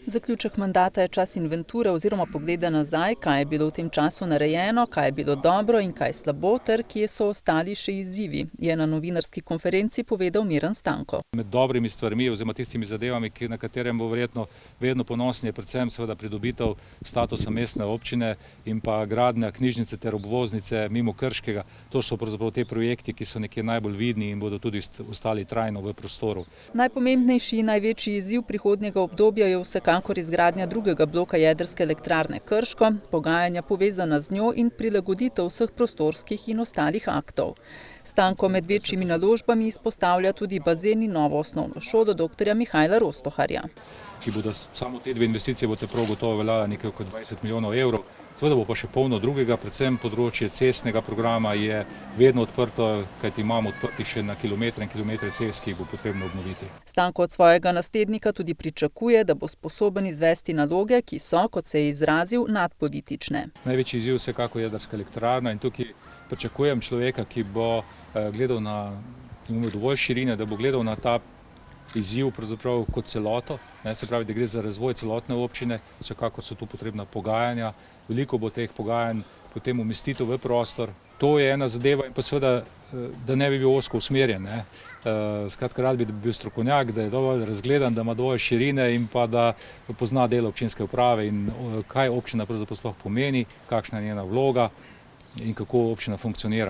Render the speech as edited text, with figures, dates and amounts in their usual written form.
Zaključek mandata je čas inventure oziroma pogleda nazaj, kaj je bilo v tem času narejeno, kaj je bilo dobro in kaj slabo, ter kje so ostali še izzivi, je na novinarski konferenci povedal Miran Stanko. Med dobrimi stvarmi oziroma tistimi zadevami, na katerem bo verjetno vedno ponosni, je predvsem seveda pridobitev statusa mestne občine in pa gradnja knjižnice ter obvoznice mimo Krškega. To so pravzaprav te projekti, ki so nekje najbolj vidni in bodo tudi ostali trajno v prostoru. Najpomembnejši in največji izziv prihodnjega obdobja je vsekakor izgradnja drugega bloka jedrske elektrarne Krško, pogajanja povezana z njo in prilagoditev vseh prostorskih in ostalih aktov. Stanko med večjimi naložbami izpostavlja tudi bazen in novo osnovno šolo dr. Mihajla Rostoharja. Ki bodo samo te dve investicije bodo prav gotovo veljala nekaj kot 20 milijonov evrov. Seveda bo pa še polno drugega, predvsem področje cestnega programa je vedno odprto, kajti imamo odprtih še na kilometre in kilometre cest, ki jih bo potrebno obnoviti. Stanko od svojega naslednika tudi pričakuje, da bo sposoben izvesti naloge, ki so, kot se je izrazil, nadpolitične. Največji izziv vsekako jedrska elektrarna in tukaj pričakujem človeka, ki bo gledal imel dovolj širine, da bo gledal na ta izziv pravzaprav kot celoto, se pravi, da gre za razvoj celotne občine, vsekakor so tu potrebna pogajanja, veliko bo teh pogajanj, potem umestitev v prostor. To je ena zadeva in pa seveda, da ne bi bil ozko usmerjen. Skratka, rad bi bil strokovnjak, da je dovolj razgledan, da ima dovolj širine in pa da pozna delo občinske uprave in kaj občina pravzaprav sploh pomeni, kakšna je njena vloga in kako občina funkcionira.